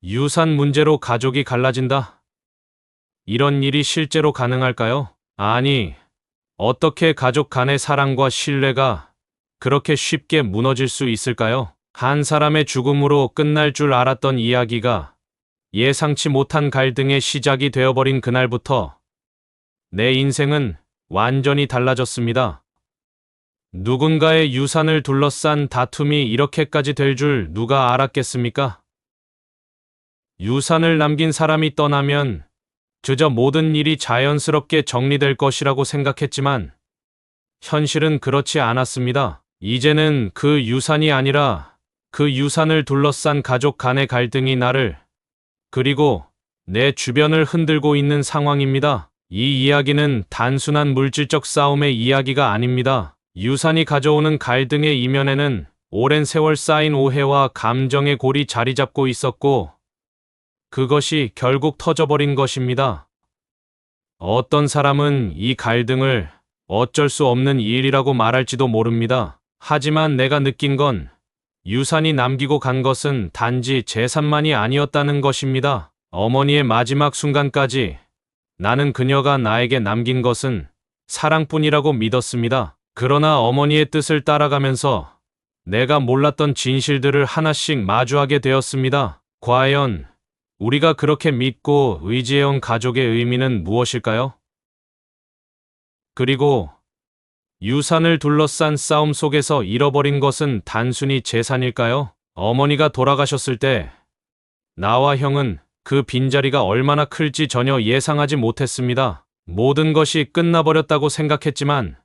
유산 문제로 가족이 갈라진다. 이런 일이 실제로 가능할까요? 아니, 어떻게 가족 간의 사랑과 신뢰가 그렇게 쉽게 무너질 수 있을까요? 한 사람의 죽음으로 끝날 줄 알았던 이야기가 예상치 못한 갈등의 시작이 되어버린 그날부터 내 인생은 완전히 달라졌습니다. 누군가의 유산을 둘러싼 다툼이 이렇게까지 될 줄 누가 알았겠습니까? 유산을 남긴 사람이 떠나면 그저 모든 일이 자연스럽게 정리될 것이라고 생각했지만 현실은 그렇지 않았습니다. 이제는 그 유산이 아니라 그 유산을 둘러싼 가족 간의 갈등이 나를 그리고 내 주변을 흔들고 있는 상황입니다. 이 이야기는 단순한 물질적 싸움의 이야기가 아닙니다. 유산이 가져오는 갈등의 이면에는 오랜 세월 쌓인 오해와 감정의 골이 자리 잡고 있었고 그것이 결국 터져버린 것입니다. 어떤 사람은 이 갈등을 어쩔 수 없는 일이라고 말할지도 모릅니다. 하지만 내가 느낀 건 유산이 남기고 간 것은 단지 재산만이 아니었다는 것입니다. 어머니의 마지막 순간까지 나는 그녀가 나에게 남긴 것은 사랑뿐이라고 믿었습니다. 그러나 어머니의 뜻을 따라가면서 내가 몰랐던 진실들을 하나씩 마주하게 되었습니다. 과연 우리가 그렇게 믿고 의지해온 가족의 의미는 무엇일까요? 그리고 유산을 둘러싼 싸움 속에서 잃어버린 것은 단순히 재산일까요? 어머니가 돌아가셨을 때 나와 형은 그 빈자리가 얼마나 클지 전혀 예상하지 못했습니다. 모든 것이 끝나버렸다고 생각했지만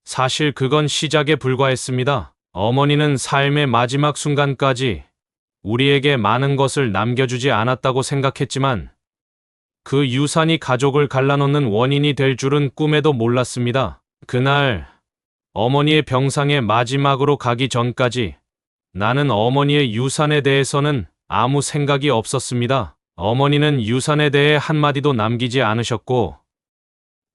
사실 그건 시작에 불과했습니다. 어머니는 삶의 마지막 순간까지 우리에게 많은 것을 남겨주지 않았다고 생각했지만 그 유산이 가족을 갈라놓는 원인이 될 줄은 꿈에도 몰랐습니다. 그날 어머니의 병상에 마지막으로 가기 전까지 나는 어머니의 유산에 대해서는 아무 생각이 없었습니다. 어머니는 유산에 대해 한마디도 남기지 않으셨고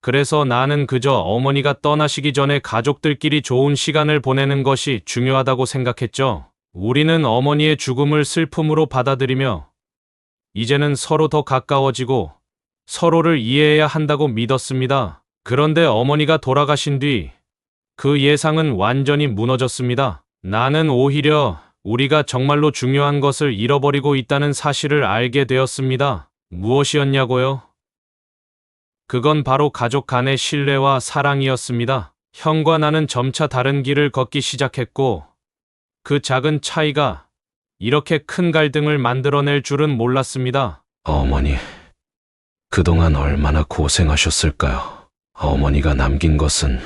그래서 나는 그저 어머니가 떠나시기 전에 가족들끼리 좋은 시간을 보내는 것이 중요하다고 생각했죠. 우리는 어머니의 죽음을 슬픔으로 받아들이며 이제는 서로 더 가까워지고 서로를 이해해야 한다고 믿었습니다. 그런데 어머니가 돌아가신 뒤 그 예상은 완전히 무너졌습니다. 나는 오히려 우리가 정말로 중요한 것을 잃어버리고 있다는 사실을 알게 되었습니다. 무엇이었냐고요? 그건 바로 가족 간의 신뢰와 사랑이었습니다. 형과 나는 점차 다른 길을 걷기 시작했고 그 작은 차이가 이렇게 큰 갈등을 만들어낼 줄은 몰랐습니다. 어머니, 그동안 얼마나 고생하셨을까요? 어머니가 남긴 것은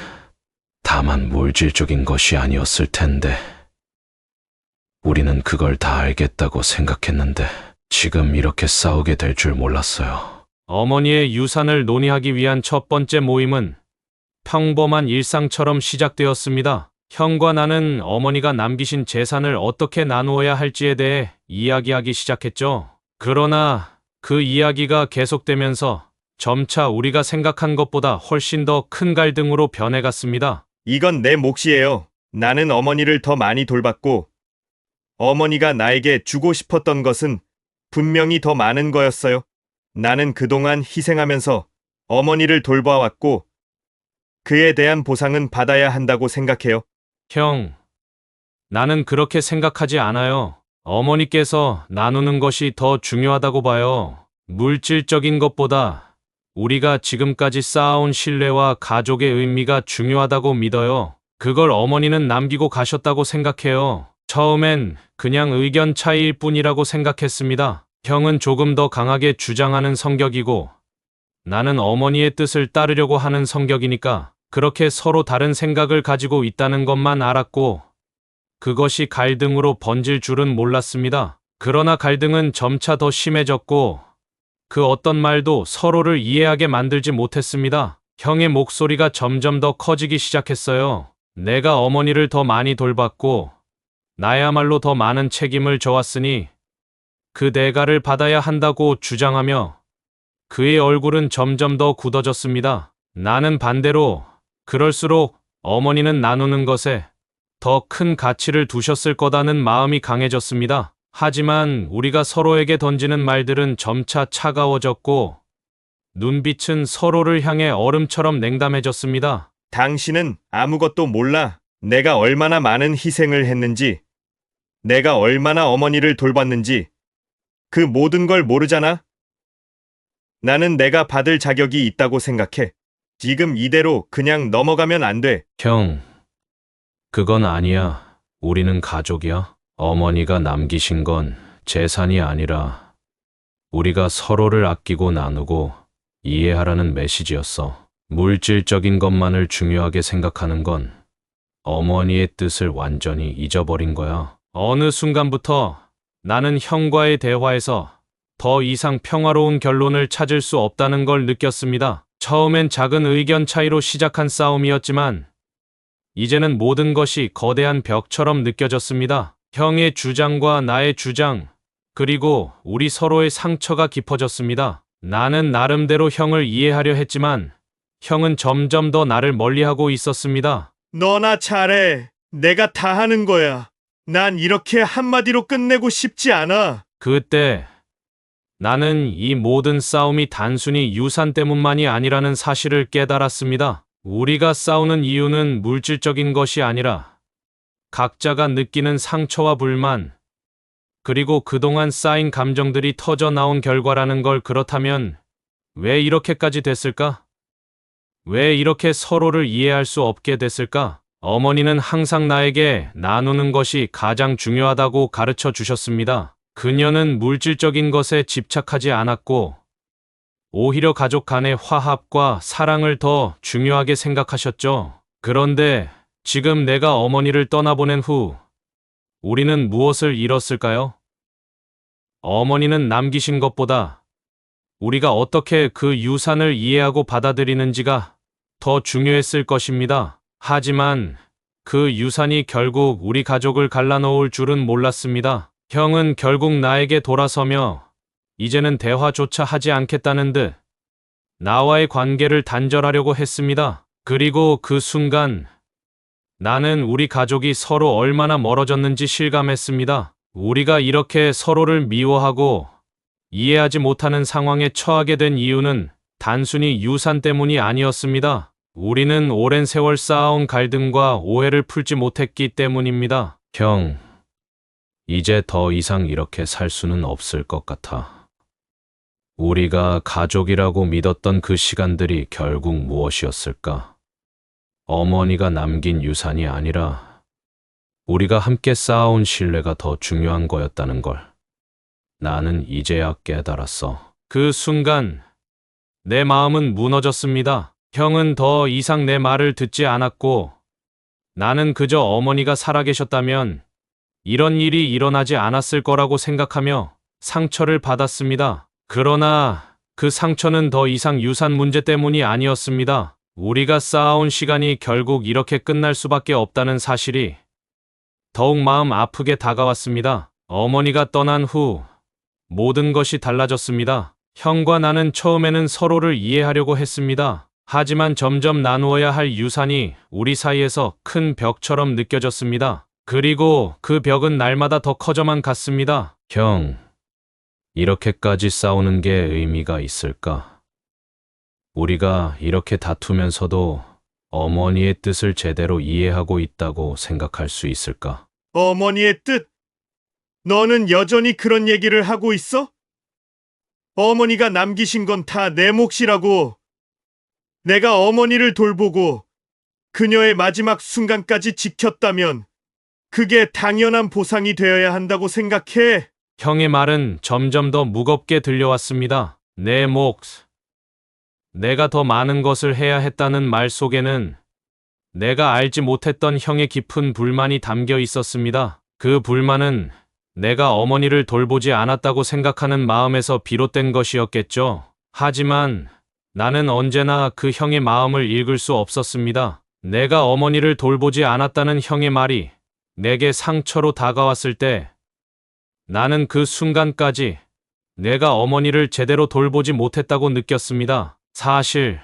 다만 물질적인 것이 아니었을 텐데 우리는 그걸 다 알겠다고 생각했는데 지금 이렇게 싸우게 될 줄 몰랐어요. 어머니의 유산을 논의하기 위한 첫 번째 모임은 평범한 일상처럼 시작되었습니다. 형과 나는 어머니가 남기신 재산을 어떻게 나누어야 할지에 대해 이야기하기 시작했죠. 그러나 그 이야기가 계속되면서 점차 우리가 생각한 것보다 훨씬 더 큰 갈등으로 변해갔습니다. 이건 내 몫이에요. 나는 어머니를 더 많이 돌봤고 어머니가 나에게 주고 싶었던 것은 분명히 더 많은 거였어요. 나는 그동안 희생하면서 어머니를 돌봐왔고 그에 대한 보상은 받아야 한다고 생각해요. 형, 나는 그렇게 생각하지 않아요. 어머니께서 나누는 것이 더 중요하다고 봐요. 물질적인 것보다 우리가 지금까지 쌓아온 신뢰와 가족의 의미가 중요하다고 믿어요. 그걸 어머니는 남기고 가셨다고 생각해요. 처음엔 그냥 의견 차이일 뿐이라고 생각했습니다. 형은 조금 더 강하게 주장하는 성격이고 나는 어머니의 뜻을 따르려고 하는 성격이니까 그렇게 서로 다른 생각을 가지고 있다는 것만 알았고 그것이 갈등으로 번질 줄은 몰랐습니다. 그러나 갈등은 점차 더 심해졌고 그 어떤 말도 서로를 이해하게 만들지 못했습니다. 형의 목소리가 점점 더 커지기 시작했어요. 내가 어머니를 더 많이 돌봤고 나야말로 더 많은 책임을 져왔으니 그 대가를 받아야 한다고 주장하며 그의 얼굴은 점점 더 굳어졌습니다. 나는 반대로 그럴수록 어머니는 나누는 것에 더 큰 가치를 두셨을 거다는 마음이 강해졌습니다. 하지만 우리가 서로에게 던지는 말들은 점차 차가워졌고 눈빛은 서로를 향해 얼음처럼 냉담해졌습니다. 당신은 아무것도 몰라. 내가 얼마나 많은 희생을 했는지, 내가 얼마나 어머니를 돌봤는지, 그 모든 걸 모르잖아? 나는 내가 받을 자격이 있다고 생각해. 지금 이대로 그냥 넘어가면 안 돼. 형, 그건 아니야. 우리는 가족이야. 어머니가 남기신 건 재산이 아니라 우리가 서로를 아끼고 나누고 이해하라는 메시지였어. 물질적인 것만을 중요하게 생각하는 건 어머니의 뜻을 완전히 잊어버린 거야. 어느 순간부터 나는 형과의 대화에서 더 이상 평화로운 결론을 찾을 수 없다는 걸 느꼈습니다. 처음엔 작은 의견 차이로 시작한 싸움이었지만 이제는 모든 것이 거대한 벽처럼 느껴졌습니다. 형의 주장과 나의 주장, 그리고 우리 서로의 상처가 깊어졌습니다. 나는 나름대로 형을 이해하려 했지만 형은 점점 더 나를 멀리하고 있었습니다. 너나 잘해. 내가 다 하는 거야. 난 이렇게 한마디로 끝내고 싶지 않아. 그때 나는 이 모든 싸움이 단순히 유산 때문만이 아니라는 사실을 깨달았습니다. 우리가 싸우는 이유는 물질적인 것이 아니라 각자가 느끼는 상처와 불만, 그리고 그동안 쌓인 감정들이 터져 나온 결과라는 걸. 그렇다면 왜 이렇게까지 됐을까? 왜 이렇게 서로를 이해할 수 없게 됐을까? 어머니는 항상 나에게 나누는 것이 가장 중요하다고 가르쳐 주셨습니다. 그녀는 물질적인 것에 집착하지 않았고, 오히려 가족 간의 화합과 사랑을 더 중요하게 생각하셨죠. 그런데 지금 내가 어머니를 떠나보낸 후, 우리는 무엇을 잃었을까요? 어머니는 남기신 것보다 우리가 어떻게 그 유산을 이해하고 받아들이는지가 더 중요했을 것입니다. 하지만 그 유산이 결국 우리 가족을 갈라놓을 줄은 몰랐습니다. 형은 결국 나에게 돌아서며 이제는 대화조차 하지 않겠다는 듯 나와의 관계를 단절하려고 했습니다. 그리고 그 순간 나는 우리 가족이 서로 얼마나 멀어졌는지 실감했습니다. 우리가 이렇게 서로를 미워하고 이해하지 못하는 상황에 처하게 된 이유는 단순히 유산 때문이 아니었습니다. 우리는 오랜 세월 쌓아온 갈등과 오해를 풀지 못했기 때문입니다. 형, 이제 더 이상 이렇게 살 수는 없을 것 같아. 우리가 가족이라고 믿었던 그 시간들이 결국 무엇이었을까? 어머니가 남긴 유산이 아니라 우리가 함께 쌓아온 신뢰가 더 중요한 거였다는 걸 나는 이제야 깨달았어. 그 순간 내 마음은 무너졌습니다. 형은 더 이상 내 말을 듣지 않았고 나는 그저 어머니가 살아계셨다면 이런 일이 일어나지 않았을 거라고 생각하며 상처를 받았습니다. 그러나 그 상처는 더 이상 유산 문제 때문이 아니었습니다. 우리가 쌓아온 시간이 결국 이렇게 끝날 수밖에 없다는 사실이 더욱 마음 아프게 다가왔습니다. 어머니가 떠난 후 모든 것이 달라졌습니다. 형과 나는 처음에는 서로를 이해하려고 했습니다. 하지만 점점 나누어야 할 유산이 우리 사이에서 큰 벽처럼 느껴졌습니다. 그리고 그 벽은 날마다 더 커져만 갔습니다. 형, 이렇게까지 싸우는 게 의미가 있을까? 우리가 이렇게 다투면서도 어머니의 뜻을 제대로 이해하고 있다고 생각할 수 있을까? 어머니의 뜻? 너는 여전히 그런 얘기를 하고 있어? 어머니가 남기신 건 다 내 몫이라고. 내가 어머니를 돌보고 그녀의 마지막 순간까지 지켰다면 그게 당연한 보상이 되어야 한다고 생각해. 형의 말은 점점 더 무겁게 들려왔습니다. 내 몫. 내가 더 많은 것을 해야 했다는 말 속에는 내가 알지 못했던 형의 깊은 불만이 담겨 있었습니다. 그 불만은 내가 어머니를 돌보지 않았다고 생각하는 마음에서 비롯된 것이었겠죠. 하지만 나는 언제나 그 형의 마음을 읽을 수 없었습니다. 내가 어머니를 돌보지 않았다는 형의 말이 내게 상처로 다가왔을 때 나는 그 순간까지 내가 어머니를 제대로 돌보지 못했다고 느꼈습니다. 사실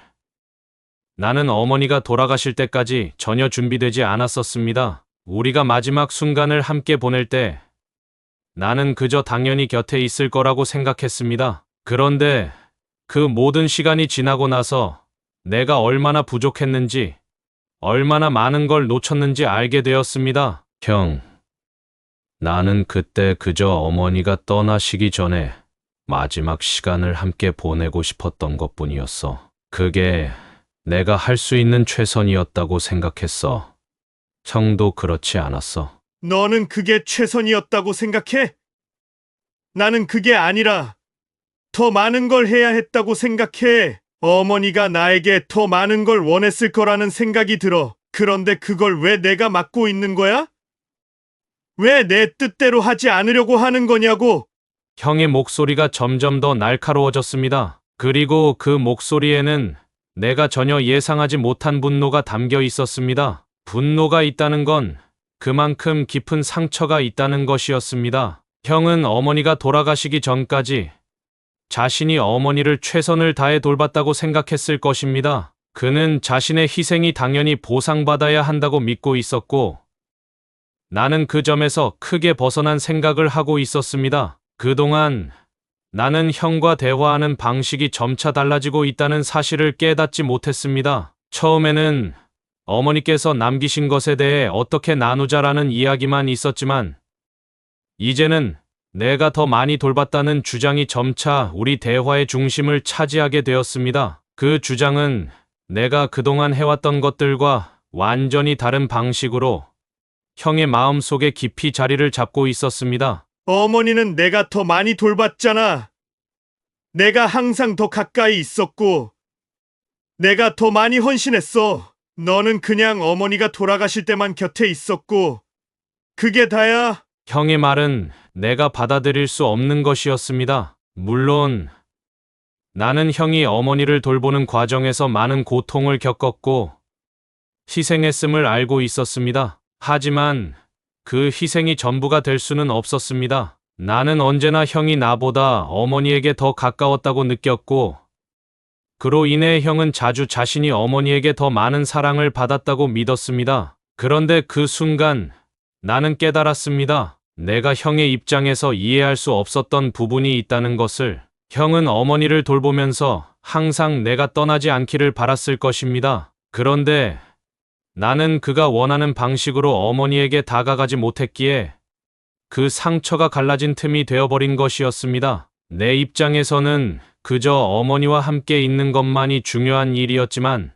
나는 어머니가 돌아가실 때까지 전혀 준비되지 않았었습니다. 우리가 마지막 순간을 함께 보낼 때 나는 그저 당연히 곁에 있을 거라고 생각했습니다. 그런데 그 모든 시간이 지나고 나서 내가 얼마나 부족했는지, 얼마나 많은 걸 놓쳤는지 알게 되었습니다. 형, 나는 그때 그저 어머니가 떠나시기 전에 마지막 시간을 함께 보내고 싶었던 것뿐이었어. 그게 내가 할 수 있는 최선이었다고 생각했어. 형도 그렇지 않았어. 너는 그게 최선이었다고 생각해? 나는 그게 아니라 더 많은 걸 해야 했다고 생각해. 어머니가 나에게 더 많은 걸 원했을 거라는 생각이 들어. 그런데 그걸 왜 내가 맡고 있는 거야? 왜 내 뜻대로 하지 않으려고 하는 거냐고. 형의 목소리가 점점 더 날카로워졌습니다. 그리고 그 목소리에는 내가 전혀 예상하지 못한 분노가 담겨 있었습니다. 분노가 있다는 건 그만큼 깊은 상처가 있다는 것이었습니다. 형은 어머니가 돌아가시기 전까지 자신이 어머니를 최선을 다해 돌봤다고 생각했을 것입니다. 그는 자신의 희생이 당연히 보상받아야 한다고 믿고 있었고, 나는 그 점에서 크게 벗어난 생각을 하고 있었습니다. 그동안 나는 형과 대화하는 방식이 점차 달라지고 있다는 사실을 깨닫지 못했습니다. 처음에는 어머니께서 남기신 것에 대해 어떻게 나누자라는 이야기만 있었지만, 이제는 내가 더 많이 돌봤다는 주장이 점차 우리 대화의 중심을 차지하게 되었습니다. 그 주장은 내가 그동안 해왔던 것들과 완전히 다른 방식으로 형의 마음속에 깊이 자리를 잡고 있었습니다. 어머니는 내가 더 많이 돌봤잖아. 내가 항상 더 가까이 있었고, 내가 더 많이 헌신했어. 너는 그냥 어머니가 돌아가실 때만 곁에 있었고, 그게 다야. 형의 말은 내가 받아들일 수 없는 것이었습니다. 물론 나는 형이 어머니를 돌보는 과정에서 많은 고통을 겪었고 희생했음을 알고 있었습니다. 하지만 그 희생이 전부가 될 수는 없었습니다. 나는 언제나 형이 나보다 어머니에게 더 가까웠다고 느꼈고, 그로 인해 형은 자주 자신이 어머니에게 더 많은 사랑을 받았다고 믿었습니다. 그런데 그 순간 나는 깨달았습니다. 내가 형의 입장에서 이해할 수 없었던 부분이 있다는 것을. 형은 어머니를 돌보면서 항상 내가 떠나지 않기를 바랐을 것입니다. 그런데 나는 그가 원하는 방식으로 어머니에게 다가가지 못했기에 그 상처가 갈라진 틈이 되어버린 것이었습니다. 내 입장에서는 그저 어머니와 함께 있는 것만이 중요한 일이었지만,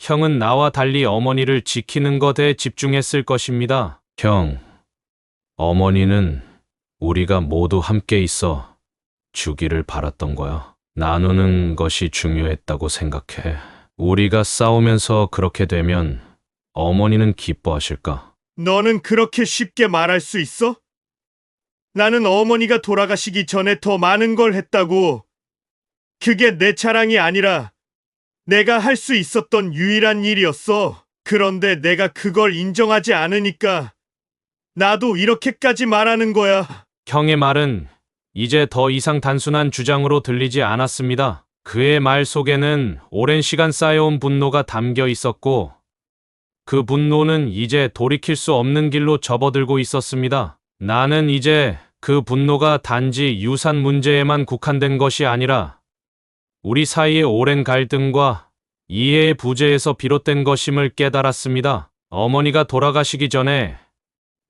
형은 나와 달리 어머니를 지키는 것에 집중했을 것입니다. 형, 어머니는 우리가 모두 함께 있어 주기를 바랐던 거야. 나누는 것이 중요했다고 생각해. 우리가 싸우면서 그렇게 되면 어머니는 기뻐하실까? 너는 그렇게 쉽게 말할 수 있어? 나는 어머니가 돌아가시기 전에 더 많은 걸 했다고. 그게 내 자랑이 아니라 내가 할 수 있었던 유일한 일이었어. 그런데 내가 그걸 인정하지 않으니까 나도 이렇게까지 말하는 거야. 형의 말은 이제 더 이상 단순한 주장으로 들리지 않았습니다. 그의 말 속에는 오랜 시간 쌓여온 분노가 담겨 있었고, 그 분노는 이제 돌이킬 수 없는 길로 접어들고 있었습니다. 나는 이제 그 분노가 단지 유산 문제에만 국한된 것이 아니라 우리 사이의 오랜 갈등과 이해의 부재에서 비롯된 것임을 깨달았습니다. 어머니가 돌아가시기 전에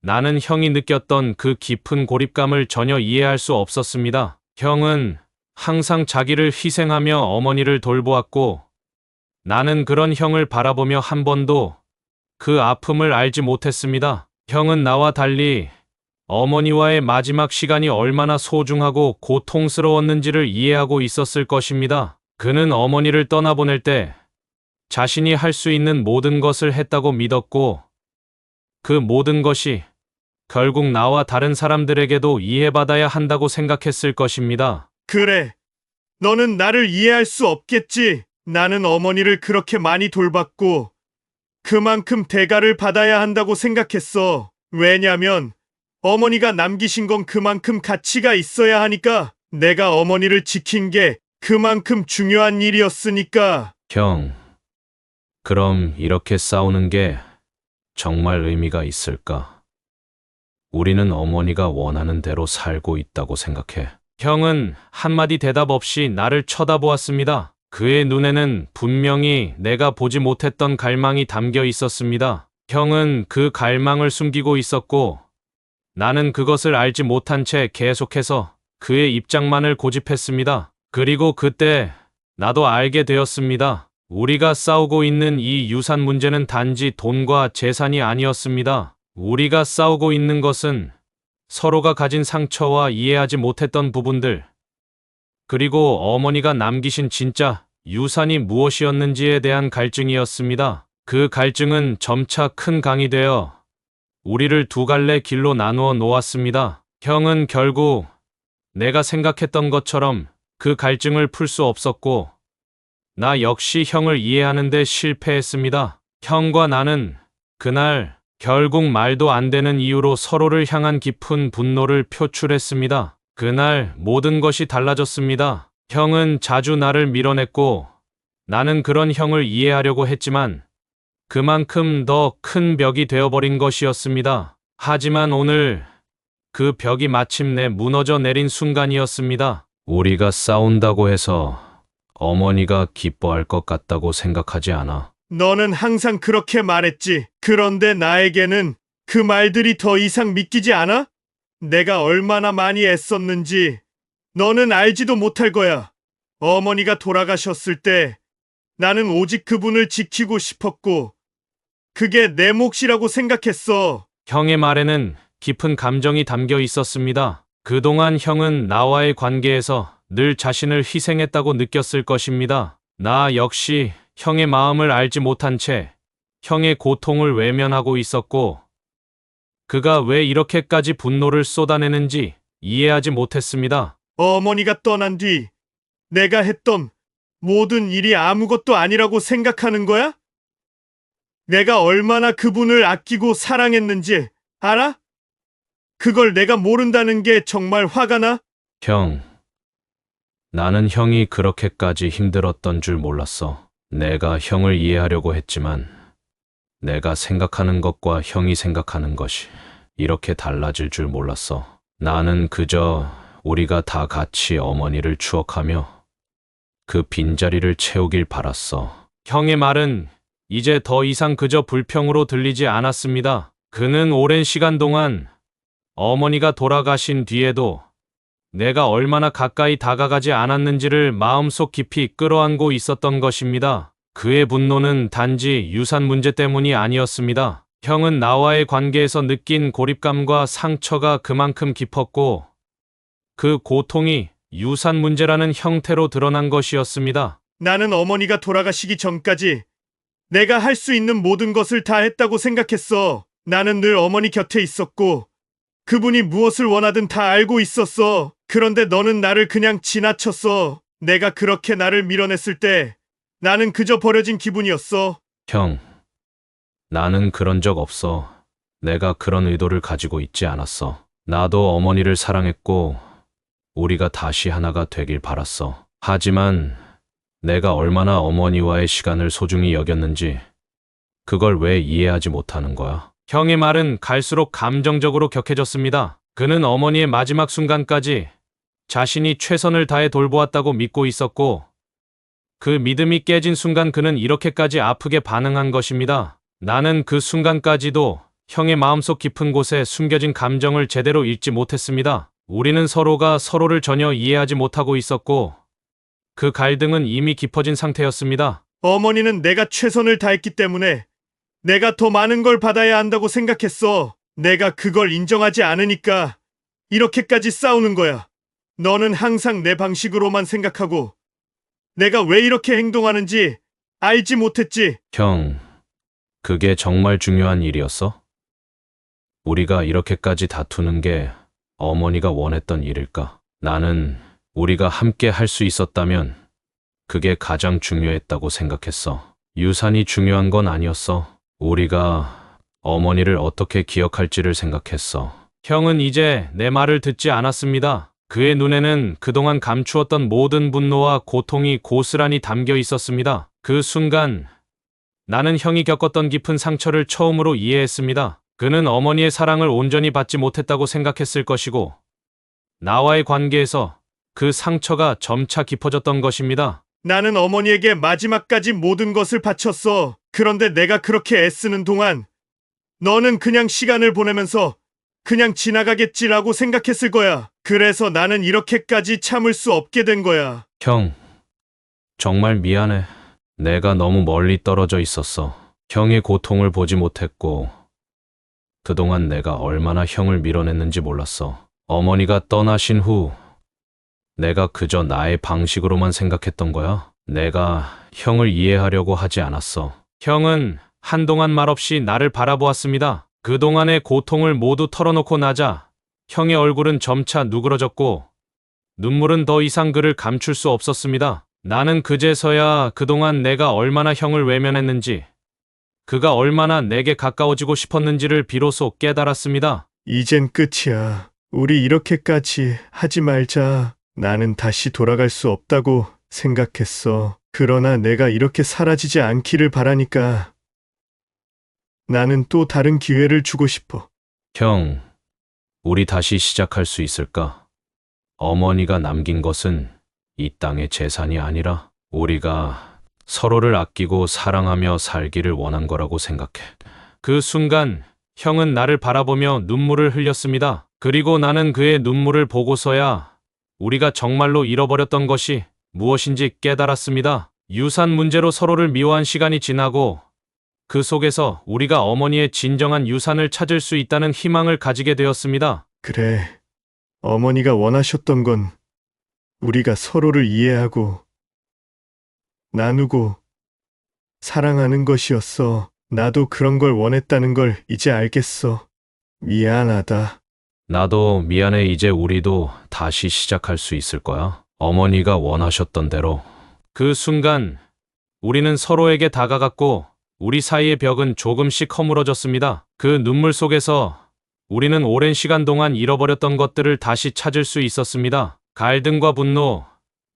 나는 형이 느꼈던 그 깊은 고립감을 전혀 이해할 수 없었습니다. 형은 항상 자기를 희생하며 어머니를 돌보았고, 나는 그런 형을 바라보며 한 번도 그 아픔을 알지 못했습니다. 형은 나와 달리 어머니와의 마지막 시간이 얼마나 소중하고 고통스러웠는지를 이해하고 있었을 것입니다. 그는 어머니를 떠나보낼 때 자신이 할 수 있는 모든 것을 했다고 믿었고, 그 모든 것이 결국 나와 다른 사람들에게도 이해받아야 한다고 생각했을 것입니다. 그래. 너는 나를 이해할 수 없겠지. 나는 어머니를 그렇게 많이 돌봤고 그만큼 대가를 받아야 한다고 생각했어. 왜냐면 어머니가 남기신 건 그만큼 가치가 있어야 하니까. 내가 어머니를 지킨 게 그만큼 중요한 일이었으니까. 형, 그럼 이렇게 싸우는 게 정말 의미가 있을까? 우리는 어머니가 원하는 대로 살고 있다고 생각해. 형은 한마디 대답 없이 나를 쳐다보았습니다. 그의 눈에는 분명히 내가 보지 못했던 갈망이 담겨 있었습니다. 형은 그 갈망을 숨기고 있었고, 나는 그것을 알지 못한 채 계속해서 그의 입장만을 고집했습니다. 그리고 그때 나도 알게 되었습니다. 우리가 싸우고 있는 이 유산 문제는 단지 돈과 재산이 아니었습니다. 우리가 싸우고 있는 것은 서로가 가진 상처와 이해하지 못했던 부분들, 그리고 어머니가 남기신 진짜 유산이 무엇이었는지에 대한 갈증이었습니다. 그 갈증은 점차 큰 강이 되어 우리를 두 갈래 길로 나누어 놓았습니다. 형은 결국 내가 생각했던 것처럼 그 갈증을 풀 수 없었고, 나 역시 형을 이해하는데 실패했습니다. 형과 나는 그날 결국 말도 안 되는 이유로 서로를 향한 깊은 분노를 표출했습니다. 그날 모든 것이 달라졌습니다. 형은 자주 나를 밀어냈고, 나는 그런 형을 이해하려고 했지만 그만큼 더 큰 벽이 되어버린 것이었습니다. 하지만 오늘 그 벽이 마침내 무너져 내린 순간이었습니다. 우리가 싸운다고 해서 어머니가 기뻐할 것 같다고 생각하지 않아. 너는 항상 그렇게 말했지. 그런데 나에게는 그 말들이 더 이상 믿기지 않아? 내가 얼마나 많이 애썼는지 너는 알지도 못할 거야. 어머니가 돌아가셨을 때 나는 오직 그분을 지키고 싶었고, 그게 내 몫이라고 생각했어. 형의 말에는 깊은 감정이 담겨 있었습니다. 그동안 형은 나와의 관계에서 늘 자신을 희생했다고 느꼈을 것입니다. 나 역시 형의 마음을 알지 못한 채 형의 고통을 외면하고 있었고, 그가 왜 이렇게까지 분노를 쏟아내는지 이해하지 못했습니다. 어머니가 떠난 뒤 내가 했던 모든 일이 아무것도 아니라고 생각하는 거야? 내가 얼마나 그분을 아끼고 사랑했는지 알아? 그걸 내가 모른다는 게 정말 화가 나? 형, 나는 형이 그렇게까지 힘들었던 줄 몰랐어. 내가 형을 이해하려고 했지만 내가 생각하는 것과 형이 생각하는 것이 이렇게 달라질 줄 몰랐어. 나는 그저 우리가 다 같이 어머니를 추억하며 그 빈자리를 채우길 바랐어. 형의 말은 이제 더 이상 그저 불평으로 들리지 않았습니다. 그는 오랜 시간 동안 어머니가 돌아가신 뒤에도 내가 얼마나 가까이 다가가지 않았는지를 마음속 깊이 끌어안고 있었던 것입니다. 그의 분노는 단지 유산 문제 때문이 아니었습니다. 형은 나와의 관계에서 느낀 고립감과 상처가 그만큼 깊었고, 그 고통이 유산 문제라는 형태로 드러난 것이었습니다. 나는 어머니가 돌아가시기 전까지 내가 할 수 있는 모든 것을 다 했다고 생각했어. 나는 늘 어머니 곁에 있었고, 그분이 무엇을 원하든 다 알고 있었어. 그런데 너는 나를 그냥 지나쳤어. 내가 그렇게 나를 밀어냈을 때 나는 그저 버려진 기분이었어. 형, 나는 그런 적 없어. 내가 그런 의도를 가지고 있지 않았어. 나도 어머니를 사랑했고 우리가 다시 하나가 되길 바랐어. 하지만 내가 얼마나 어머니와의 시간을 소중히 여겼는지 그걸 왜 이해하지 못하는 거야? 형의 말은 갈수록 감정적으로 격해졌습니다. 그는 어머니의 마지막 순간까지 자신이 최선을 다해 돌보았다고 믿고 있었고, 그 믿음이 깨진 순간 그는 이렇게까지 아프게 반응한 것입니다. 나는 그 순간까지도 형의 마음속 깊은 곳에 숨겨진 감정을 제대로 읽지 못했습니다. 우리는 서로가 서로를 전혀 이해하지 못하고 있었고, 그 갈등은 이미 깊어진 상태였습니다. 어머니는 내가 최선을 다했기 때문에 내가 더 많은 걸 받아야 한다고 생각했어. 내가 그걸 인정하지 않으니까 이렇게까지 싸우는 거야. 너는 항상 내 방식으로만 생각하고 내가 왜 이렇게 행동하는지 알지 못했지. 형, 그게 정말 중요한 일이었어? 우리가 이렇게까지 다투는 게 어머니가 원했던 일일까? 나는 우리가 함께 할 수 있었다면 그게 가장 중요했다고 생각했어. 유산이 중요한 건 아니었어. 우리가 어머니를 어떻게 기억할지를 생각했어. 형은 이제 내 말을 듣지 않았습니다. 그의 눈에는 그동안 감추었던 모든 분노와 고통이 고스란히 담겨 있었습니다. 그 순간 나는 형이 겪었던 깊은 상처를 처음으로 이해했습니다. 그는 어머니의 사랑을 온전히 받지 못했다고 생각했을 것이고, 나와의 관계에서 그 상처가 점차 깊어졌던 것입니다. 나는 어머니에게 마지막까지 모든 것을 바쳤어. 그런데 내가 그렇게 애쓰는 동안 너는 그냥 시간을 보내면서 그냥 지나가겠지라고 생각했을 거야. 그래서 나는 이렇게까지 참을 수 없게 된 거야. 형, 정말 미안해. 내가 너무 멀리 떨어져 있었어. 형의 고통을 보지 못했고, 그동안 내가 얼마나 형을 밀어냈는지 몰랐어. 어머니가 떠나신 후, 내가 그저 나의 방식으로만 생각했던 거야. 내가 형을 이해하려고 하지 않았어. 형은 한동안 말없이 나를 바라보았습니다. 그동안의 고통을 모두 털어놓고 나자 형의 얼굴은 점차 누그러졌고 눈물은 더 이상 그를 감출 수 없었습니다. 나는 그제서야 그동안 내가 얼마나 형을 외면했는지, 그가 얼마나 내게 가까워지고 싶었는지를 비로소 깨달았습니다. 이젠 끝이야. 우리 이렇게까지 하지 말자. 나는 다시 돌아갈 수 없다고 생각했어. 그러나 내가 이렇게 사라지지 않기를 바라니까 나는 또 다른 기회를 주고 싶어. 형, 우리 다시 시작할 수 있을까? 어머니가 남긴 것은 이 땅의 재산이 아니라 우리가 서로를 아끼고 사랑하며 살기를 원한 거라고 생각해. 그 순간 형은 나를 바라보며 눈물을 흘렸습니다. 그리고 나는 그의 눈물을 보고서야 우리가 정말로 잃어버렸던 것이 무엇인지 깨달았습니다. 유산 문제로 서로를 미워한 시간이 지나고 그 속에서 우리가 어머니의 진정한 유산을 찾을 수 있다는 희망을 가지게 되었습니다. 그래. 어머니가 원하셨던 건 우리가 서로를 이해하고 나누고 사랑하는 것이었어. 나도 그런 걸 원했다는 걸 이제 알겠어. 미안하다. 나도 미안해. 이제 우리도 다시 시작할 수 있을 거야. 어머니가 원하셨던 대로. 그 순간 우리는 서로에게 다가갔고 우리 사이의 벽은 조금씩 허물어졌습니다. 그 눈물 속에서 우리는 오랜 시간 동안 잃어버렸던 것들을 다시 찾을 수 있었습니다. 갈등과 분노,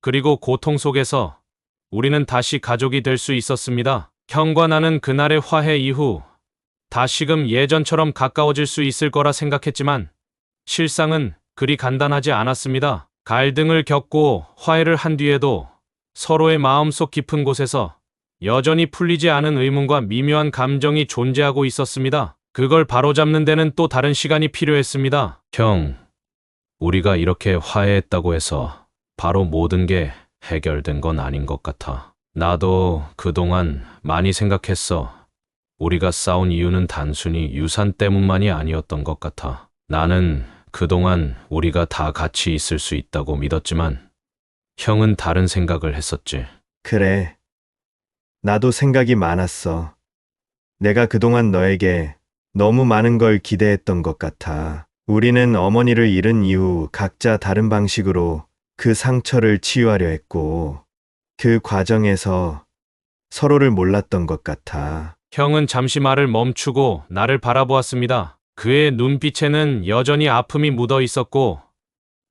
그리고 고통 속에서 우리는 다시 가족이 될 수 있었습니다. 형과 나는 그날의 화해 이후 다시금 예전처럼 가까워질 수 있을 거라 생각했지만 실상은 그리 간단하지 않았습니다. 갈등을 겪고 화해를 한 뒤에도 서로의 마음속 깊은 곳에서 여전히 풀리지 않은 의문과 미묘한 감정이 존재하고 있었습니다. 그걸 바로잡는 데는 또 다른 시간이 필요했습니다. 형, 우리가 이렇게 화해했다고 해서 바로 모든 게 해결된 건 아닌 것 같아. 나도 그동안 많이 생각했어. 우리가 싸운 이유는 단순히 유산 때문만이 아니었던 것 같아. 나는 그동안 우리가 다 같이 있을 수 있다고 믿었지만 형은 다른 생각을 했었지. 그래. 나도 생각이 많았어. 내가 그동안 너에게 너무 많은 걸 기대했던 것 같아. 우리는 어머니를 잃은 이후 각자 다른 방식으로 그 상처를 치유하려 했고, 그 과정에서 서로를 몰랐던 것 같아. 형은 잠시 말을 멈추고 나를 바라보았습니다. 그의 눈빛에는 여전히 아픔이 묻어 있었고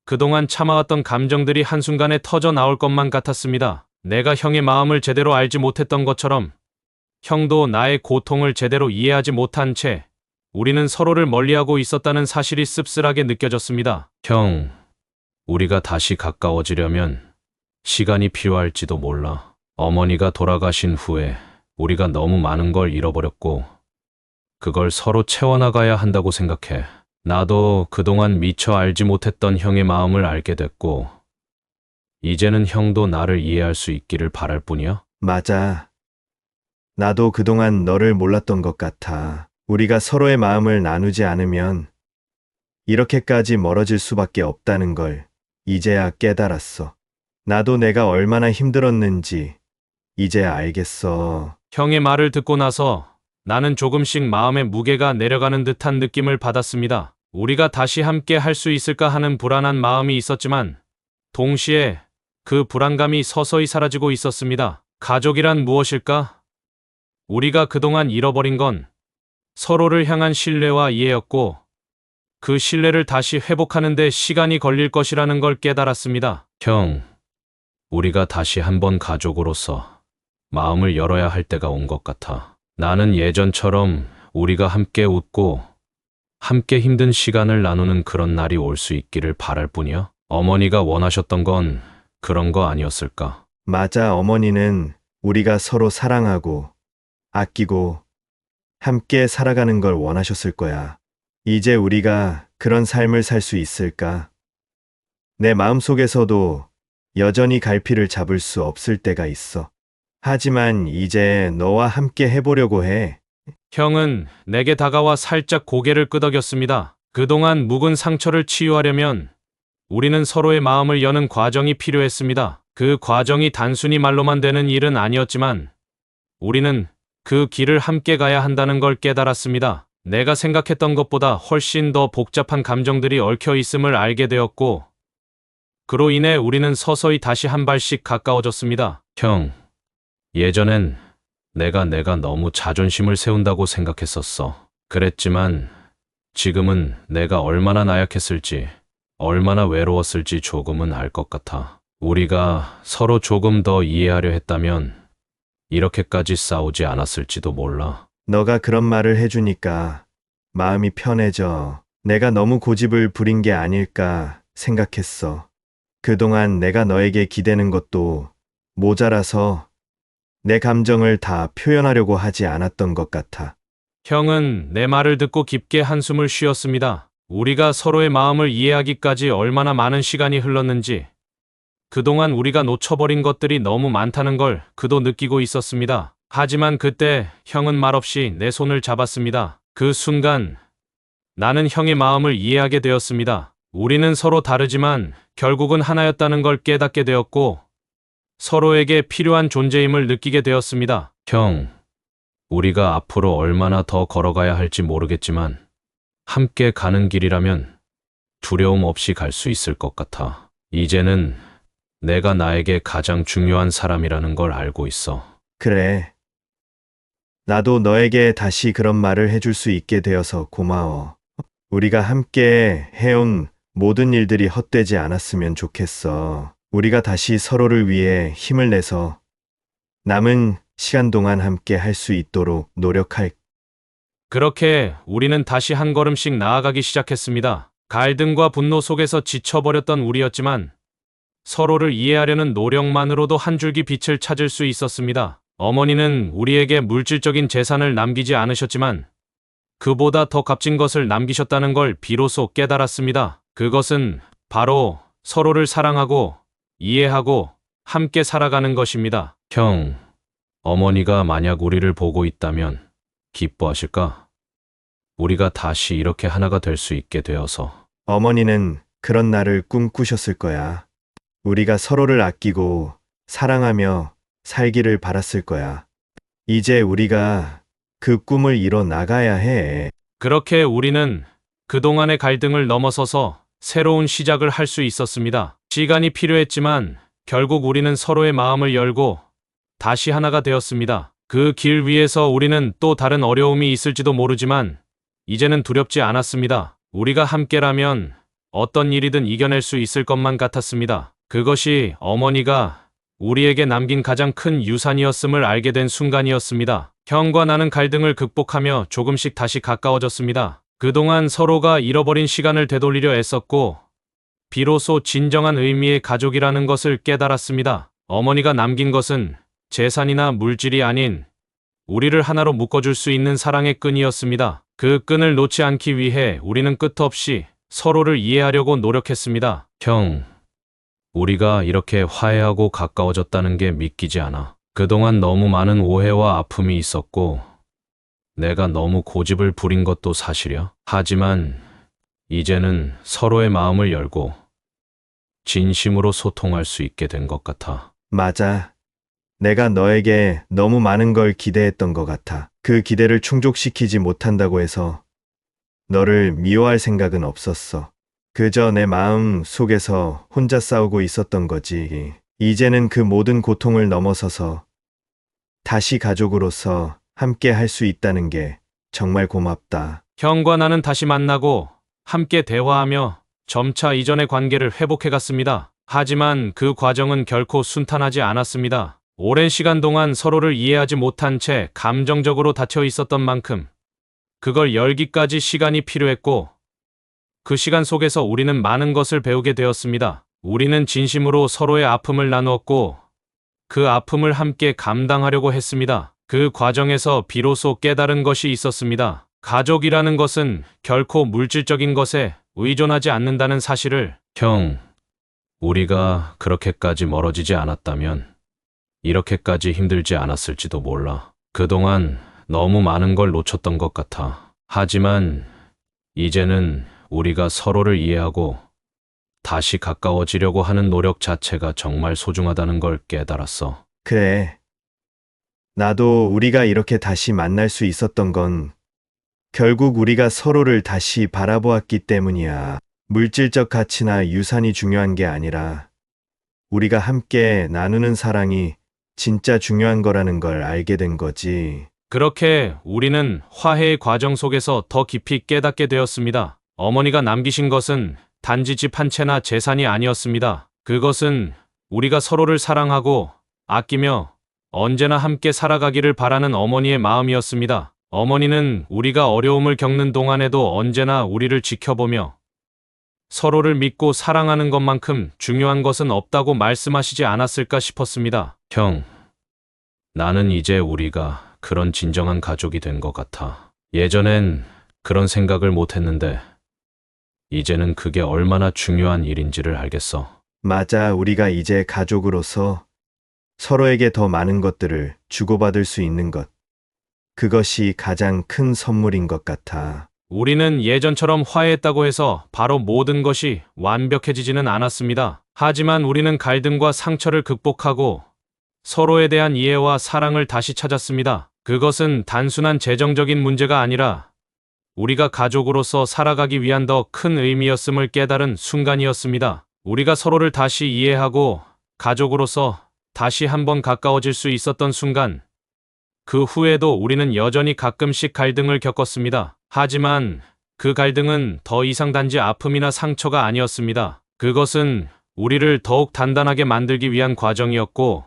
그동안 참아왔던 감정들이 한순간에 터져 나올 것만 같았습니다. 내가 형의 마음을 제대로 알지 못했던 것처럼 형도 나의 고통을 제대로 이해하지 못한 채 우리는 서로를 멀리하고 있었다는 사실이 씁쓸하게 느껴졌습니다. 형, 우리가 다시 가까워지려면 시간이 필요할지도 몰라. 어머니가 돌아가신 후에 우리가 너무 많은 걸 잃어버렸고 그걸 서로 채워나가야 한다고 생각해. 나도 그동안 미처 알지 못했던 형의 마음을 알게 됐고 이제는 형도 나를 이해할 수 있기를 바랄 뿐이야. 맞아. 나도 그동안 너를 몰랐던 것 같아. 우리가 서로의 마음을 나누지 않으면 이렇게까지 멀어질 수밖에 없다는 걸 이제야 깨달았어. 나도 내가 얼마나 힘들었는지 이제 알겠어. 형의 말을 듣고 나서 나는 조금씩 마음의 무게가 내려가는 듯한 느낌을 받았습니다. 우리가 다시 함께 할 수 있을까 하는 불안한 마음이 있었지만 동시에 그 불안감이 서서히 사라지고 있었습니다. 가족이란 무엇일까? 우리가 그동안 잃어버린 건 서로를 향한 신뢰와 이해였고 그 신뢰를 다시 회복하는 데 시간이 걸릴 것이라는 걸 깨달았습니다. 형, 우리가 다시 한번 가족으로서 마음을 열어야 할 때가 온 것 같아. 나는 예전처럼 우리가 함께 웃고 함께 힘든 시간을 나누는 그런 날이 올 수 있기를 바랄 뿐이야. 어머니가 원하셨던 건 그런 거 아니었을까? 맞아, 어머니는 우리가 서로 사랑하고 아끼고 함께 살아가는 걸 원하셨을 거야. 이제 우리가 그런 삶을 살 수 있을까? 내 마음속에서도 여전히 갈피를 잡을 수 없을 때가 있어. 하지만 이제 너와 함께 해보려고 해. 형은 내게 다가와 살짝 고개를 끄덕였습니다. 그동안 묵은 상처를 치유하려면 우리는 서로의 마음을 여는 과정이 필요했습니다. 그 과정이 단순히 말로만 되는 일은 아니었지만 우리는 그 길을 함께 가야 한다는 걸 깨달았습니다. 내가 생각했던 것보다 훨씬 더 복잡한 감정들이 얽혀 있음을 알게 되었고, 그로 인해 우리는 서서히 다시 한 발씩 가까워졌습니다. 형, 예전엔 내가 너무 자존심을 세운다고 생각했었어. 그랬지만 지금은 내가 얼마나 나약했을지, 얼마나 외로웠을지 조금은 알 것 같아. 우리가 서로 조금 더 이해하려 했다면 이렇게까지 싸우지 않았을지도 몰라. 너가 그런 말을 해주니까 마음이 편해져. 내가 너무 고집을 부린 게 아닐까 생각했어. 그동안 내가 너에게 기대는 것도 모자라서 내 감정을 다 표현하려고 하지 않았던 것 같아. 형은 내 말을 듣고 깊게 한숨을 쉬었습니다. 우리가 서로의 마음을 이해하기까지 얼마나 많은 시간이 흘렀는지, 그동안 우리가 놓쳐버린 것들이 너무 많다는 걸 그도 느끼고 있었습니다. 하지만 그때 형은 말없이 내 손을 잡았습니다. 그 순간 나는 형의 마음을 이해하게 되었습니다. 우리는 서로 다르지만 결국은 하나였다는 걸 깨닫게 되었고 서로에게 필요한 존재임을 느끼게 되었습니다. 형, 우리가 앞으로 얼마나 더 걸어가야 할지 모르겠지만 함께 가는 길이라면 두려움 없이 갈 수 있을 것 같아. 이제는 내가 나에게 가장 중요한 사람이라는 걸 알고 있어. 그래. 나도 너에게 다시 그런 말을 해줄 수 있게 되어서 고마워. 우리가 함께 해온 모든 일들이 헛되지 않았으면 좋겠어. 우리가 다시 서로를 위해 힘을 내서 남은 시간 동안 함께 할 수 있도록 노력할. 그렇게 우리는 다시 한 걸음씩 나아가기 시작했습니다. 갈등과 분노 속에서 지쳐버렸던 우리였지만 서로를 이해하려는 노력만으로도 한 줄기 빛을 찾을 수 있었습니다. 어머니는 우리에게 물질적인 재산을 남기지 않으셨지만 그보다 더 값진 것을 남기셨다는 걸 비로소 깨달았습니다. 그것은 바로 서로를 사랑하고 이해하고 함께 살아가는 것입니다. 형, 어머니가 만약 우리를 보고 있다면 기뻐하실까? 우리가 다시 이렇게 하나가 될 수 있게 되어서. 어머니는 그런 날을 꿈꾸셨을 거야. 우리가 서로를 아끼고 사랑하며 살기를 바랐을 거야. 이제 우리가 그 꿈을 이뤄 나가야 해. 그렇게 우리는 그동안의 갈등을 넘어서서 새로운 시작을 할 수 있었습니다. 시간이 필요했지만 결국 우리는 서로의 마음을 열고 다시 하나가 되었습니다. 그 길 위에서 우리는 또 다른 어려움이 있을지도 모르지만 이제는 두렵지 않았습니다. 우리가 함께라면 어떤 일이든 이겨낼 수 있을 것만 같았습니다. 그것이 어머니가 우리에게 남긴 가장 큰 유산이었음을 알게 된 순간이었습니다. 형과 나는 갈등을 극복하며 조금씩 다시 가까워졌습니다. 그동안 서로가 잃어버린 시간을 되돌리려 애썼고 비로소 진정한 의미의 가족이라는 것을 깨달았습니다. 어머니가 남긴 것은 재산이나 물질이 아닌 우리를 하나로 묶어줄 수 있는 사랑의 끈이었습니다. 그 끈을 놓지 않기 위해 우리는 끝없이 서로를 이해하려고 노력했습니다. 형, 우리가 이렇게 화해하고 가까워졌다는 게 믿기지 않아. 그동안 너무 많은 오해와 아픔이 있었고 내가 너무 고집을 부린 것도 사실이야. 하지만 이제는 서로의 마음을 열고 진심으로 소통할 수 있게 된 것 같아. 맞아. 내가 너에게 너무 많은 걸 기대했던 것 같아. 그 기대를 충족시키지 못한다고 해서 너를 미워할 생각은 없었어. 그저 내 마음 속에서 혼자 싸우고 있었던 거지. 이제는 그 모든 고통을 넘어서서 다시 가족으로서 함께 할 수 있다는 게 정말 고맙다. 형과 나는 다시 만나고 함께 대화하며 점차 이전의 관계를 회복해갔습니다. 하지만 그 과정은 결코 순탄하지 않았습니다. 오랜 시간 동안 서로를 이해하지 못한 채 감정적으로 닫혀 있었던 만큼 그걸 열기까지 시간이 필요했고, 그 시간 속에서 우리는 많은 것을 배우게 되었습니다. 우리는 진심으로 서로의 아픔을 나누었고, 그 아픔을 함께 감당하려고 했습니다. 그 과정에서 비로소 깨달은 것이 있었습니다. 가족이라는 것은 결코 물질적인 것에 의존하지 않는다는 사실을. 형, 우리가 그렇게까지 멀어지지 않았다면 이렇게까지 힘들지 않았을지도 몰라. 그동안 너무 많은 걸 놓쳤던 것 같아. 하지만 이제는 우리가 서로를 이해하고 다시 가까워지려고 하는 노력 자체가 정말 소중하다는 걸 깨달았어. 그래. 나도 우리가 이렇게 다시 만날 수 있었던 건 결국 우리가 서로를 다시 바라보았기 때문이야. 물질적 가치나 유산이 중요한 게 아니라 우리가 함께 나누는 사랑이 진짜 중요한 거라는 걸 알게 된 거지. 그렇게 우리는 화해의 과정 속에서 더 깊이 깨닫게 되었습니다. 어머니가 남기신 것은 단지 집 한 채나 재산이 아니었습니다. 그것은 우리가 서로를 사랑하고 아끼며 언제나 함께 살아가기를 바라는 어머니의 마음이었습니다. 어머니는 우리가 어려움을 겪는 동안에도 언제나 우리를 지켜보며 서로를 믿고 사랑하는 것만큼 중요한 것은 없다고 말씀하시지 않았을까 싶었습니다. 형, 나는 이제 우리가 그런 진정한 가족이 된 것 같아. 예전엔 그런 생각을 못 했는데 이제는 그게 얼마나 중요한 일인지를 알겠어. 맞아, 우리가 이제 가족으로서 서로에게 더 많은 것들을 주고받을 수 있는 것. 그것이 가장 큰 선물인 것 같아. 우리는 예전처럼 화해했다고 해서 바로 모든 것이 완벽해지지는 않았습니다. 하지만 우리는 갈등과 상처를 극복하고 서로에 대한 이해와 사랑을 다시 찾았습니다. 그것은 단순한 재정적인 문제가 아니라 우리가 가족으로서 살아가기 위한 더 큰 의미였음을 깨달은 순간이었습니다. 우리가 서로를 다시 이해하고 가족으로서 다시 한번 가까워질 수 있었던 순간, 그 후에도 우리는 여전히 가끔씩 갈등을 겪었습니다. 하지만 그 갈등은 더 이상 단지 아픔이나 상처가 아니었습니다. 그것은 우리를 더욱 단단하게 만들기 위한 과정이었고,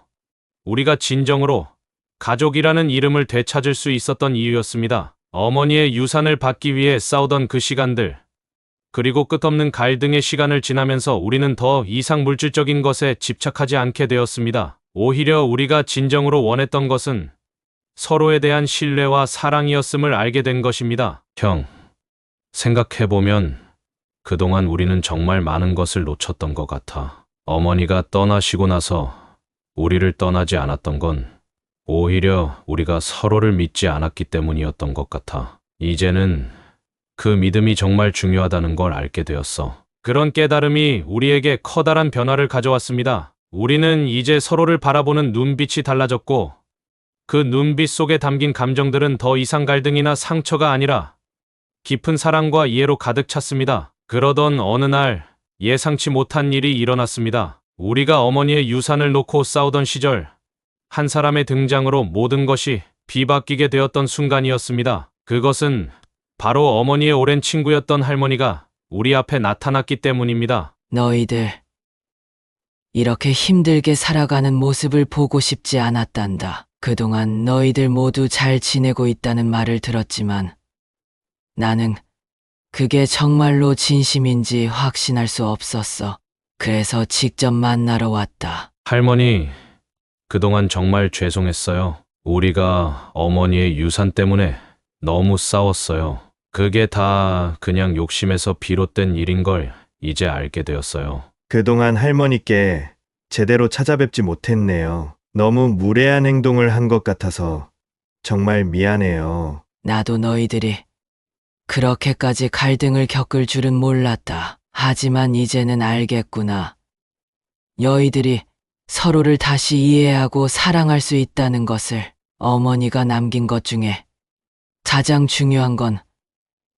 우리가 진정으로 가족이라는 이름을 되찾을 수 있었던 이유였습니다. 어머니의 유산을 받기 위해 싸우던 그 시간들, 그리고 끝없는 갈등의 시간을 지나면서 우리는 더 이상 물질적인 것에 집착하지 않게 되었습니다. 오히려 우리가 진정으로 원했던 것은 서로에 대한 신뢰와 사랑이었음을 알게 된 것입니다. 형, 생각해보면 그동안 우리는 정말 많은 것을 놓쳤던 것 같아. 어머니가 떠나시고 나서 우리를 떠나지 않았던 건 오히려 우리가 서로를 믿지 않았기 때문이었던 것 같아. 이제는 그 믿음이 정말 중요하다는 걸 알게 되었어. 그런 깨달음이 우리에게 커다란 변화를 가져왔습니다. 우리는 이제 서로를 바라보는 눈빛이 달라졌고, 그 눈빛 속에 담긴 감정들은 더 이상 갈등이나 상처가 아니라 깊은 사랑과 이해로 가득 찼습니다. 그러던 어느 날 예상치 못한 일이 일어났습니다. 우리가 어머니의 유산을 놓고 싸우던 시절, 한 사람의 등장으로 모든 것이 뒤바뀌게 되었던 순간이었습니다. 그것은 바로 어머니의 오랜 친구였던 할머니가 우리 앞에 나타났기 때문입니다. 너희들 이렇게 힘들게 살아가는 모습을 보고 싶지 않았단다. 그동안 너희들 모두 잘 지내고 있다는 말을 들었지만 나는 그게 정말로 진심인지 확신할 수 없었어. 그래서 직접 만나러 왔다. 할머니, 그동안 정말 죄송했어요. 우리가 어머니의 유산 때문에 너무 싸웠어요. 그게 다 그냥 욕심에서 비롯된 일인 걸 이제 알게 되었어요. 그동안 할머니께 제대로 찾아뵙지 못했네요. 너무 무례한 행동을 한 것 같아서 정말 미안해요. 나도 너희들이 그렇게까지 갈등을 겪을 줄은 몰랐다. 하지만 이제는 알겠구나. 너희들이 서로를 다시 이해하고 사랑할 수 있다는 것을. 어머니가 남긴 것 중에 가장 중요한 건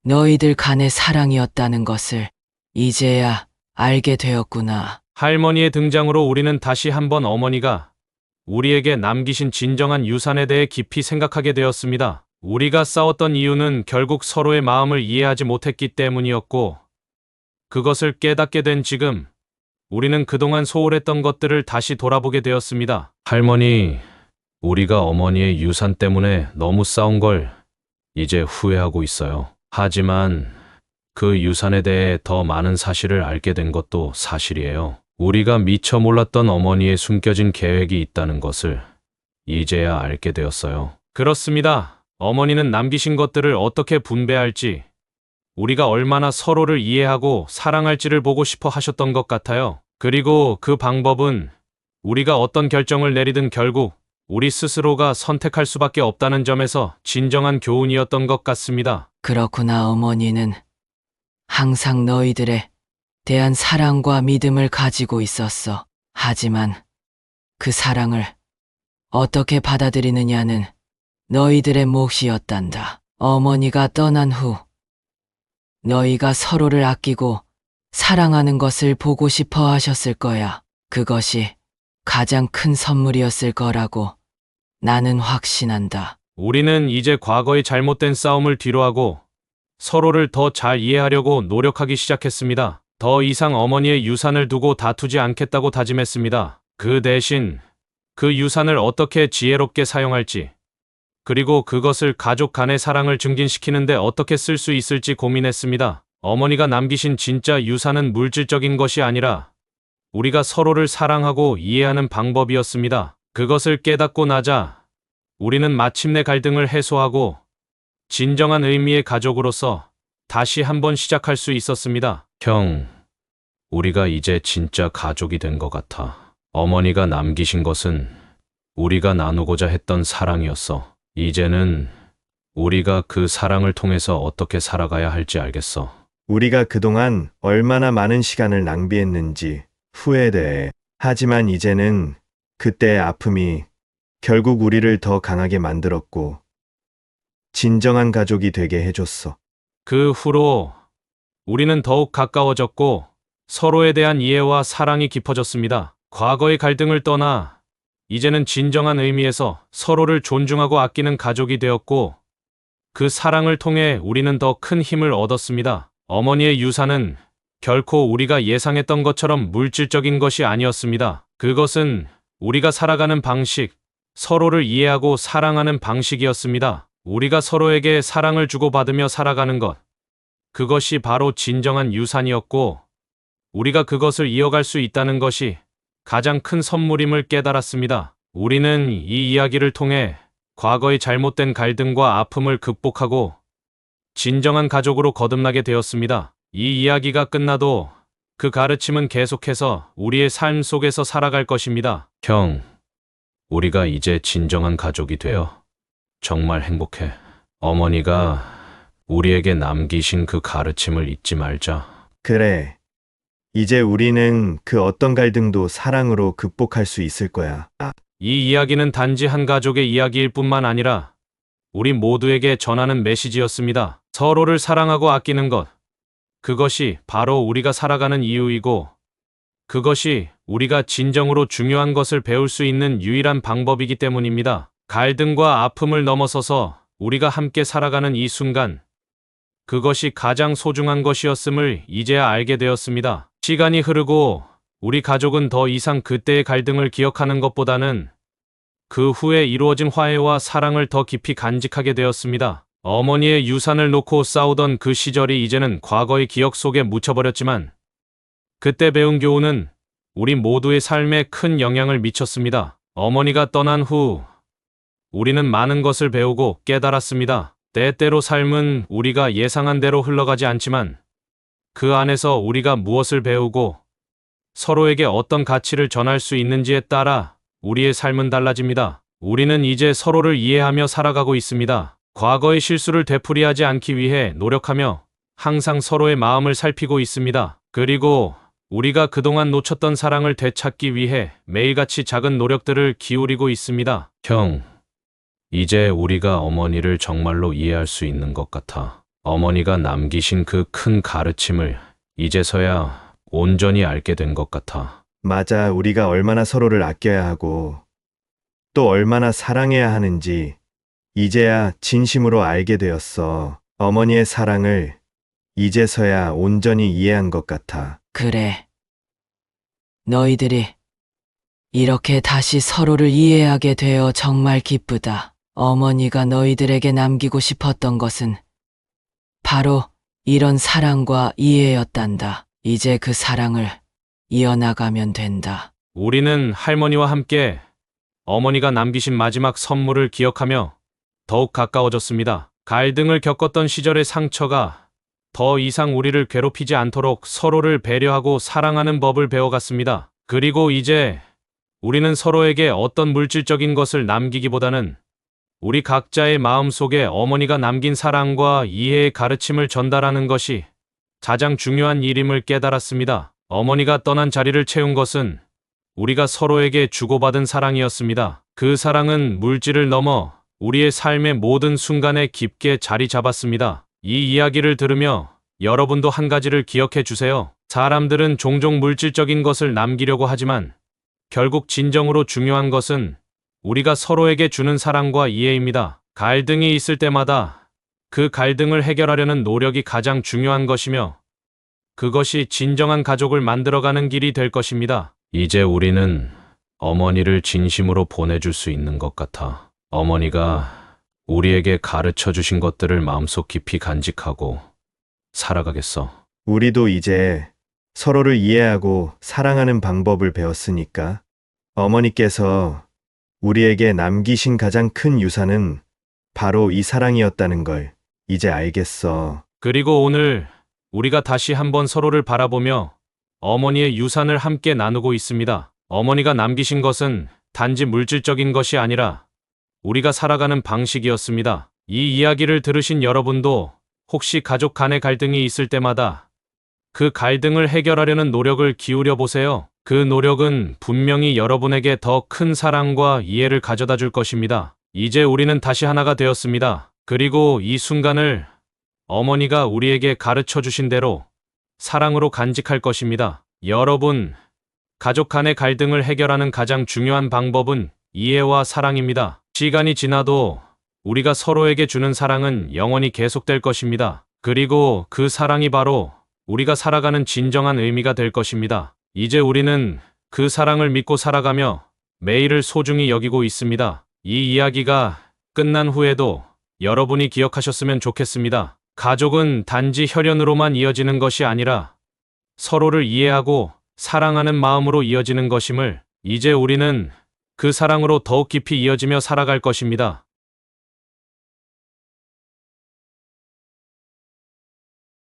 너희들 간의 사랑이었다는 것을 이제야 알게 되었구나. 할머니의 등장으로 우리는 다시 한번 어머니가 우리에게 남기신 진정한 유산에 대해 깊이 생각하게 되었습니다. 우리가 싸웠던 이유는 결국 서로의 마음을 이해하지 못했기 때문이었고, 그것을 깨닫게 된 지금, 우리는 그동안 소홀했던 것들을 다시 돌아보게 되었습니다. 할머니, 우리가 어머니의 유산 때문에 너무 싸운 걸 이제 후회하고 있어요. 하지만 그 유산에 대해 더 많은 사실을 알게 된 것도 사실이에요. 우리가 미처 몰랐던 어머니의 숨겨진 계획이 있다는 것을 이제야 알게 되었어요. 그렇습니다. 어머니는 남기신 것들을 어떻게 분배할지, 우리가 얼마나 서로를 이해하고 사랑할지를 보고 싶어 하셨던 것 같아요. 그리고 그 방법은 우리가 어떤 결정을 내리든 결국 우리 스스로가 선택할 수밖에 없다는 점에서 진정한 교훈이었던 것 같습니다. 그렇구나, 어머니는 항상 너희들에 대한 사랑과 믿음을 가지고 있었어. 하지만 그 사랑을 어떻게 받아들이느냐는 너희들의 몫이었단다. 어머니가 떠난 후 너희가 서로를 아끼고 사랑하는 것을 보고 싶어 하셨을 거야. 그것이 가장 큰 선물이었을 거라고 나는 확신한다. 우리는 이제 과거의 잘못된 싸움을 뒤로하고 서로를 더 잘 이해하려고 노력하기 시작했습니다. 더 이상 어머니의 유산을 두고 다투지 않겠다고 다짐했습니다. 그 대신 그 유산을 어떻게 지혜롭게 사용할지, 그리고 그것을 가족 간의 사랑을 증진시키는데 어떻게 쓸 수 있을지 고민했습니다. 어머니가 남기신 진짜 유산은 물질적인 것이 아니라 우리가 서로를 사랑하고 이해하는 방법이었습니다. 그것을 깨닫고 나자 우리는 마침내 갈등을 해소하고 진정한 의미의 가족으로서 다시 한번 시작할 수 있었습니다. 형, 우리가 이제 진짜 가족이 된 것 같아. 어머니가 남기신 것은 우리가 나누고자 했던 사랑이었어. 이제는 우리가 그 사랑을 통해서 어떻게 살아가야 할지 알겠어. 우리가 그동안 얼마나 많은 시간을 낭비했는지 후회돼. 하지만 이제는 그때의 아픔이 결국 우리를 더 강하게 만들었고 진정한 가족이 되게 해줬어. 그 후로 우리는 더욱 가까워졌고 서로에 대한 이해와 사랑이 깊어졌습니다. 과거의 갈등을 떠나 이제는 진정한 의미에서 서로를 존중하고 아끼는 가족이 되었고 그 사랑을 통해 우리는 더 큰 힘을 얻었습니다. 어머니의 유산은 결코 우리가 예상했던 것처럼 물질적인 것이 아니었습니다. 그것은 우리가 살아가는 방식, 서로를 이해하고 사랑하는 방식이었습니다. 우리가 서로에게 사랑을 주고받으며 살아가는 것, 그것이 바로 진정한 유산이었고 우리가 그것을 이어갈 수 있다는 것이 가장 큰 선물임을 깨달았습니다. 우리는 이 이야기를 통해 과거의 잘못된 갈등과 아픔을 극복하고 진정한 가족으로 거듭나게 되었습니다. 이 이야기가 끝나도 그 가르침은 계속해서 우리의 삶 속에서 살아갈 것입니다. 형, 우리가 이제 진정한 가족이 되어 정말 행복해. 어머니가 우리에게 남기신 그 가르침을 잊지 말자. 그래. 이제 우리는 그 어떤 갈등도 사랑으로 극복할 수 있을 거야. 이 이야기는 단지 한 가족의 이야기일 뿐만 아니라 우리 모두에게 전하는 메시지였습니다. 서로를 사랑하고 아끼는 것, 그것이 바로 우리가 살아가는 이유이고 그것이 우리가 진정으로 중요한 것을 배울 수 있는 유일한 방법이기 때문입니다. 갈등과 아픔을 넘어서서 우리가 함께 살아가는 이 순간, 그것이 가장 소중한 것이었음을 이제야 알게 되었습니다. 시간이 흐르고 우리 가족은 더 이상 그때의 갈등을 기억하는 것보다는 그 후에 이루어진 화해와 사랑을 더 깊이 간직하게 되었습니다. 어머니의 유산을 놓고 싸우던 그 시절이 이제는 과거의 기억 속에 묻혀버렸지만 그때 배운 교훈은 우리 모두의 삶에 큰 영향을 미쳤습니다. 어머니가 떠난 후 우리는 많은 것을 배우고 깨달았습니다. 때때로 삶은 우리가 예상한 대로 흘러가지 않지만 그 안에서 우리가 무엇을 배우고 서로에게 어떤 가치를 전할 수 있는지에 따라 우리의 삶은 달라집니다. 우리는 이제 서로를 이해하며 살아가고 있습니다. 과거의 실수를 되풀이하지 않기 위해 노력하며 항상 서로의 마음을 살피고 있습니다. 그리고 우리가 그동안 놓쳤던 사랑을 되찾기 위해 매일같이 작은 노력들을 기울이고 있습니다. 형, 이제 우리가 어머니를 정말로 이해할 수 있는 것 같아. 어머니가 남기신 그 큰 가르침을 이제서야 온전히 알게 된 것 같아. 맞아. 우리가 얼마나 서로를 아껴야 하고 또 얼마나 사랑해야 하는지 이제야 진심으로 알게 되었어. 어머니의 사랑을 이제서야 온전히 이해한 것 같아. 그래. 너희들이 이렇게 다시 서로를 이해하게 되어 정말 기쁘다. 어머니가 너희들에게 남기고 싶었던 것은 바로 이런 사랑과 이해였단다. 이제 그 사랑을 이어나가면 된다. 우리는 할머니와 함께 어머니가 남기신 마지막 선물을 기억하며 더욱 가까워졌습니다. 갈등을 겪었던 시절의 상처가 더 이상 우리를 괴롭히지 않도록 서로를 배려하고 사랑하는 법을 배워갔습니다. 그리고 이제 우리는 서로에게 어떤 물질적인 것을 남기기보다는 우리 각자의 마음속에 어머니가 남긴 사랑과 이해의 가르침을 전달하는 것이 가장 중요한 일임을 깨달았습니다. 어머니가 떠난 자리를 채운 것은 우리가 서로에게 주고받은 사랑이었습니다. 그 사랑은 물질을 넘어 우리의 삶의 모든 순간에 깊게 자리 잡았습니다. 이 이야기를 들으며 여러분도 한 가지를 기억해 주세요. 사람들은 종종 물질적인 것을 남기려고 하지만 결국 진정으로 중요한 것은 우리가 서로에게 주는 사랑과 이해입니다. 갈등이 있을 때마다 그 갈등을 해결하려는 노력이 가장 중요한 것이며 그것이 진정한 가족을 만들어가는 길이 될 것입니다. 이제 우리는 어머니를 진심으로 보내줄 수 있는 것 같아. 어머니가 우리에게 가르쳐 주신 것들을 마음속 깊이 간직하고 살아가겠어. 우리도 이제 서로를 이해하고 사랑하는 방법을 배웠으니까 어머니께서 우리에게 남기신 가장 큰 유산은 바로 이 사랑이었다는 걸 이제 알겠어. 그리고 오늘 우리가 다시 한번 서로를 바라보며 어머니의 유산을 함께 나누고 있습니다. 어머니가 남기신 것은 단지 물질적인 것이 아니라 우리가 살아가는 방식이었습니다. 이 이야기를 들으신 여러분도 혹시 가족 간의 갈등이 있을 때마다 그 갈등을 해결하려는 노력을 기울여 보세요. 그 노력은 분명히 여러분에게 더 큰 사랑과 이해를 가져다 줄 것입니다. 이제 우리는 다시 하나가 되었습니다. 그리고 이 순간을 어머니가 우리에게 가르쳐 주신 대로 사랑으로 간직할 것입니다. 여러분, 가족 간의 갈등을 해결하는 가장 중요한 방법은 이해와 사랑입니다. 시간이 지나도 우리가 서로에게 주는 사랑은 영원히 계속될 것입니다. 그리고 그 사랑이 바로 우리가 살아가는 진정한 의미가 될 것입니다. 이제 우리는 그 사랑을 믿고 살아가며 매일을 소중히 여기고 있습니다. 이 이야기가 끝난 후에도 여러분이 기억하셨으면 좋겠습니다. 가족은 단지 혈연으로만 이어지는 것이 아니라 서로를 이해하고 사랑하는 마음으로 이어지는 것임을 이제 우리는 그 사랑으로 더욱 깊이 이어지며 살아갈 것입니다.